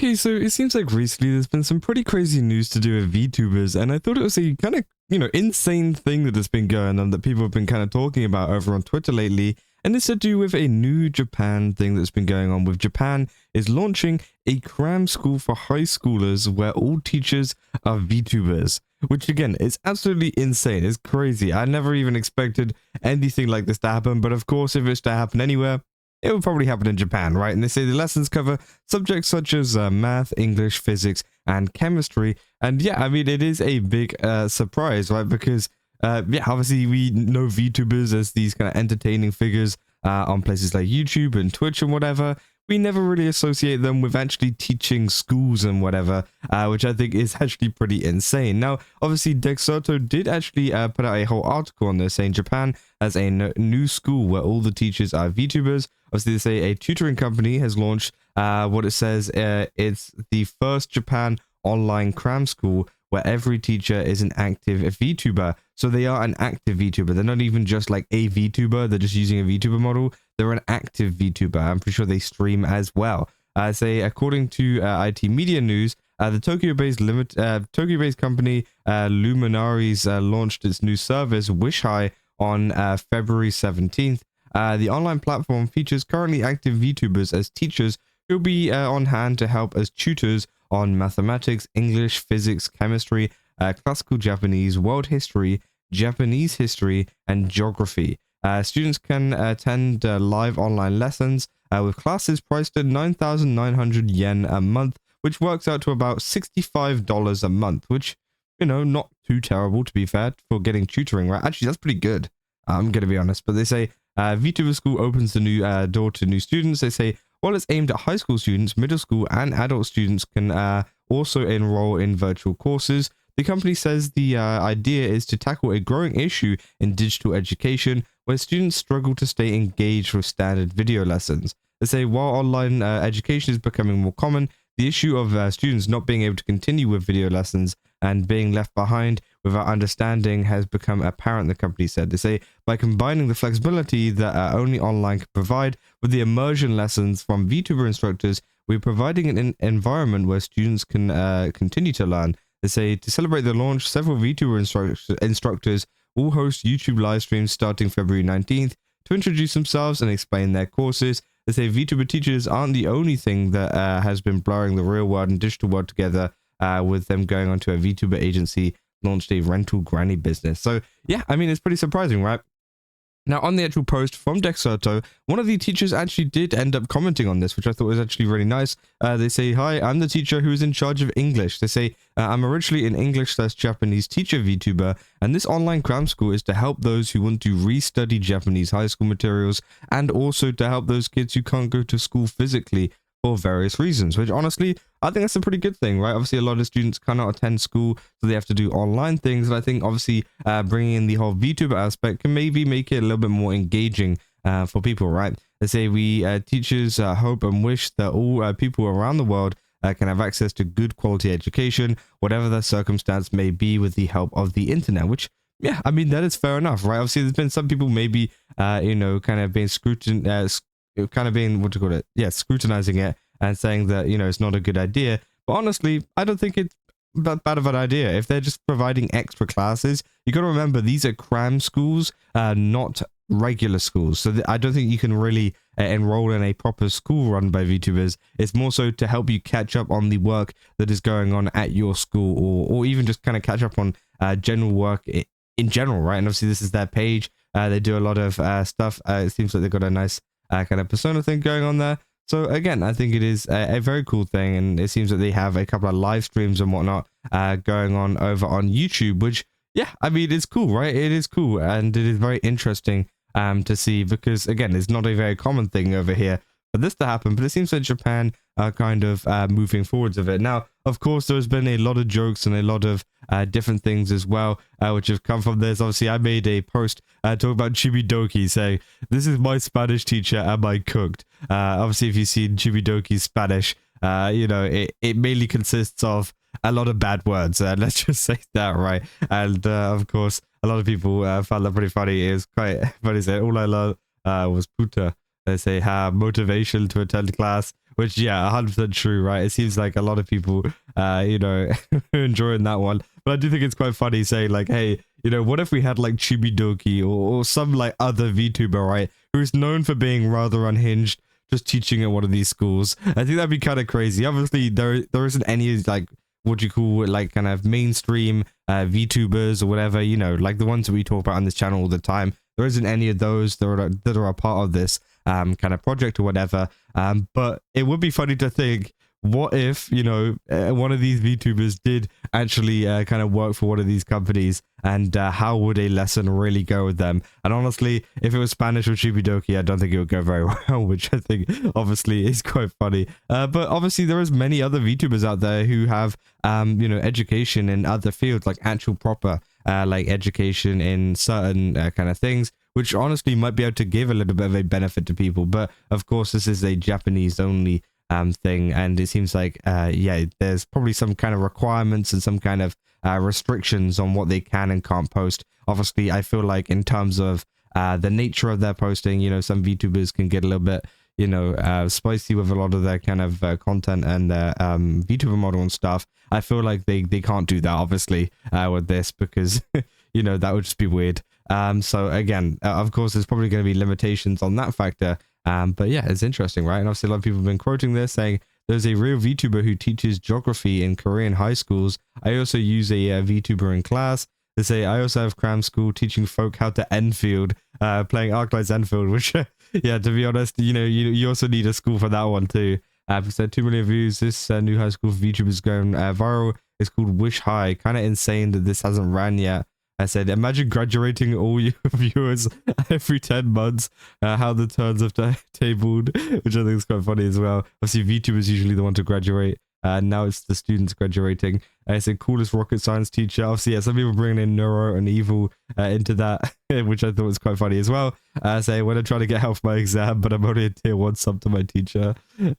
Okay, so it seems like recently there's been some pretty crazy news to do with VTubers, and I thought it was a kind of, insane thing that has been going on that people have been kind of talking about over on Twitter lately, and it's to do with a new Japan thing that's been going on with Japan is launching a cram school for high schoolers where all teachers are VTubers, which again is absolutely insane. It's crazy. I never even expected anything like this to happen, but of course, if it's to happen anywhere, it will probably happen in Japan, right? And they say the lessons cover subjects such as math, English, physics, and chemistry. And yeah, I mean, it is a big surprise, right? Because, yeah, obviously we know VTubers as these kind of entertaining figures on places like YouTube and Twitch and whatever. We never really associate them with actually teaching schools and whatever, which I think is actually pretty insane. Now, obviously, Dexerto did actually put out a whole article on this saying Japan has a new school where all the teachers are VTubers. Obviously, they say a tutoring company has launched what it says it's the first Japan online cram school where every teacher is an active VTuber. So they are an active VTuber. They're not even just like a VTuber. They're just using a VTuber model. They're an active VTuber. I'm pretty sure they stream as well. Say, according to IT Media News, the Tokyo-based company Luminaries launched its new service, Wishai, on February 17th. The online platform features currently active VTubers as teachers who'll be on hand to help as tutors on mathematics, English, physics, chemistry, classical Japanese, world history, Japanese history, and geography. Students can attend live online lessons with classes priced at 9,900 yen a month, which works out to about $65 a month, which, not too terrible, to be fair, for getting tutoring, right? Actually, that's pretty good. I'm going to be honest. But they say VTuber School opens the new door to new students. They say, while it's aimed at high school students, middle school and adult students can also enroll in virtual courses. The company says the idea is to tackle a growing issue in digital education where students struggle to stay engaged with standard video lessons. They say while online education is becoming more common, the issue of students not being able to continue with video lessons and being left behind without understanding has become apparent, the company said. They say by combining the flexibility that only online can provide with the immersion lessons from VTuber instructors, we're providing an environment where students can continue to learn. They say to celebrate the launch, several VTuber instructors will host YouTube live streams starting February 19th to introduce themselves and explain their courses. They say VTuber teachers aren't the only thing that has been blurring the real world and digital world together, with them going onto a VTuber agency, launched a rental granny business. So yeah, I mean, it's pretty surprising, right? Now, on the actual post from Dexerto, one of the teachers actually did end up commenting on this, which I thought was actually really nice. They say, "Hi, I'm the teacher who is in charge of English." They say, "I'm originally an English/Japanese teacher VTuber, and this online cram school is to help those who want to restudy Japanese high school materials and also to help those kids who can't go to school physically for various reasons," which honestly, I think that's a pretty good thing, right? Obviously, a lot of students cannot attend school, so they have to do online things. And I think obviously bringing in the whole VTuber aspect can maybe make it a little bit more engaging for people, right? They say we teachers hope and wish that all people around the world can have access to good quality education, whatever their circumstance may be, with the help of the internet, which, yeah, I mean, that is fair enough, right? Obviously, there's been some people maybe, kind of being scrutinizing it and saying that, it's not a good idea. But honestly, I don't think it's that bad of an idea. If they're just providing extra classes, you got to remember these are cram schools, not regular schools. So I don't think you can really enroll in a proper school run by VTubers. It's more so to help you catch up on the work that is going on at your school, or even just kind of catch up on general work in general, right? And obviously, this is their page. They do a lot of stuff. It seems like they've got a nice kind of persona thing going on there. So again, I think it is a very cool thing, and it seems that they have a couple of live streams and whatnot going on over on YouTube, which, yeah, I mean, it's cool, right? It is cool, and it is very interesting to see, because again, it's not a very common thing over here for this to happen, but it seems that Japan are kind of moving forwards of it. Now, of course, there's been a lot of jokes and a lot of different things as well, which have come from this. Obviously, I made a post talking about ChibiDoki, saying, "This is my Spanish teacher, am I cooked?" Obviously, if you've seen ChibiDoki's Spanish, it mainly consists of a lot of bad words. Let's just say that, right? And of course, a lot of people found that pretty funny. It was quite funny. Say, all I learned was puta. They say, have motivation to attend class, which yeah, 100% true, right? It seems like a lot of people, you know, enjoying that one. But I do think it's quite funny saying like, hey, you know, what if we had like ChibiDoki or some like other VTuber, right, who's known for being rather unhinged, just teaching at one of these schools? I think that'd be kind of crazy. Obviously, there isn't any like what you call it, like kind of mainstream VTubers or whatever, you know, like the ones that we talk about on this channel all the time. There isn't any of those that are a part of this kind of project or whatever. But it would be funny to think, what if, you know, one of these VTubers did actually kind of work for one of these companies, and how would a lesson really go with them? And honestly, if it was Spanish or ChibiDoki, I don't think it would go very well, which I think obviously is quite funny. But obviously there is many other VTubers out there who have, you know, education in other fields, like actual proper like education in certain kind of things, which honestly might be able to give a little bit of a benefit to people. But of course, this is a Japanese only thing, and it seems like yeah, there's probably some kind of requirements and some kind of restrictions on what they can and can't post. Obviously, I feel like in terms of the nature of their posting, you know, some VTubers can get a little bit, you know, spicy with a lot of their kind of content and their VTuber model and stuff. I feel like they can't do that, obviously, with this, because you know, that would just be weird. So again, of course, there's probably going to be limitations on that factor. But yeah, it's interesting, right? And obviously a lot of people have been quoting this, saying there's a real VTuber who teaches geography in Korean high schools. I also use a VTuber in class. They say I also have cram school teaching folk how to Enfield, playing Arclight's Enfield, which yeah, to be honest, you know, you also need a school for that one too. Said 2 million views. This new high school for VTubers going viral. It's called Wish High. Kind of insane that this hasn't ran yet. I said, imagine graduating all your viewers every 10 months, how the turns have tabled, which I think is quite funny as well. Obviously, VTuber is usually the one to graduate. Now it's the students graduating. I said, coolest rocket science teacher. Obviously, yeah, some people bringing in Neuro and Evil into that, which I thought was quite funny as well. Say, when I try to get help for my exam, but I'm only a tier 1 sub to my teacher.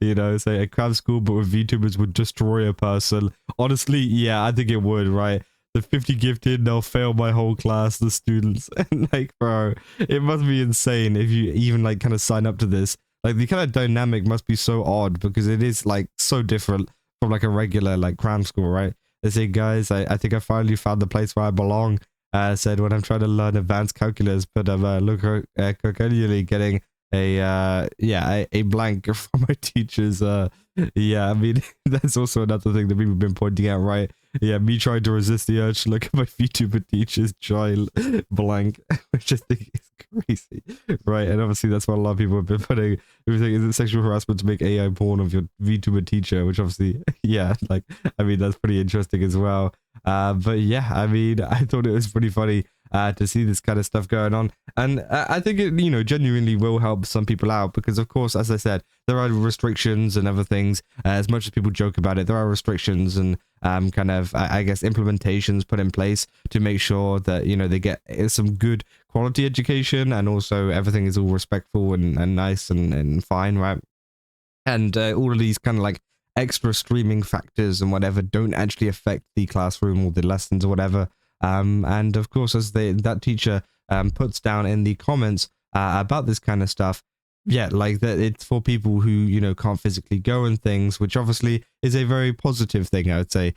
You know, say, a cram school, but with VTubers would destroy a person. Honestly, yeah, I think it would, right? The 50 gifted, they'll fail my whole class, the students. And like, bro, it must be insane if you even like kind of sign up to this. Like, the kind of dynamic must be so odd, because it is like so different from like a regular like cram school, right? They say, guys, I think I finally found the place where I belong. Said, when I'm trying to learn advanced calculus, but I'm continually getting a yeah, a blank from my teachers. Yeah, I mean, that's also another thing that people have been pointing out, right? Yeah, me trying to resist the urge to look at my VTuber teacher's child blank, which I think is crazy, right? And obviously that's what a lot of people have been putting. Everything is it sexual harassment to make AI porn of your VTuber teacher, which obviously, yeah, like, I mean, that's pretty interesting as well. But yeah, I mean, I thought it was pretty funny to see this kind of stuff going on, and I think it, you know, genuinely will help some people out, because of course, as I said, there are restrictions and other things. As much as people joke about it, there are restrictions and kind of I guess implementations put in place to make sure that, you know, they get some good quality education, and also everything is all respectful and nice and fine, right? And all of these kind of like extra streaming factors and whatever don't actually affect the classroom or the lessons or whatever. And of course, as that teacher puts down in the comments about this kind of stuff, yeah, like that, it's for people who, you know, can't physically go and things, which obviously is a very positive thing, I would say,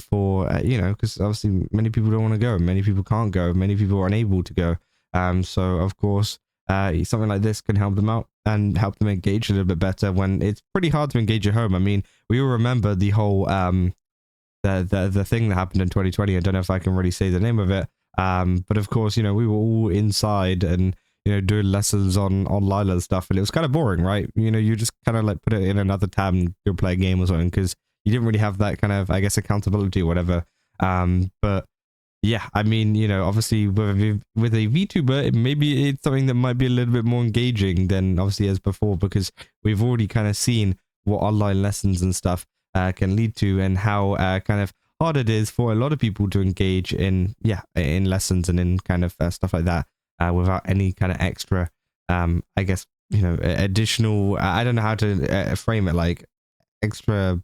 for you know, because obviously many people don't want to go, many people can't go, many people are unable to go. So of course, something like this can help them out and help them engage a little bit better when it's pretty hard to engage at home. I mean, we all remember the whole the thing that happened in 2020. I don't know if I can really say the name of it, but of course, you know, we were all inside and, you know, doing lessons on Lila and stuff, and it was kind of boring, right? You know, you just kind of like put it in another tab and go play a game or something, because you didn't really have that kind of, I guess, accountability or whatever. But yeah, I mean, you know, obviously with a VTuber, maybe it's something that might be a little bit more engaging than obviously as before, because we've already kind of seen what online lessons and stuff can lead to, and how kind of hard it is for a lot of people to engage in, yeah, in lessons and in kind of stuff like that without any kind of extra, I guess, you know, additional, I don't know how to frame it, like extra,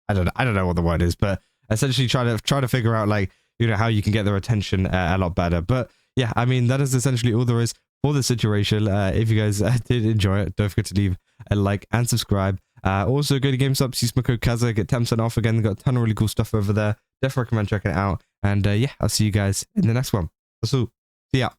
I don't know what the word is, but essentially try to figure out, like, you know, how you can get their attention a lot better. But yeah, I mean, that is essentially all there is for the situation. If you guys did enjoy it, don't forget to leave a like and subscribe. Also, go to GameStop, use my code Kaza, get 10% off again. They've got a ton of really cool stuff over there. Definitely recommend checking it out. And yeah, I'll see you guys in the next one. So, see ya.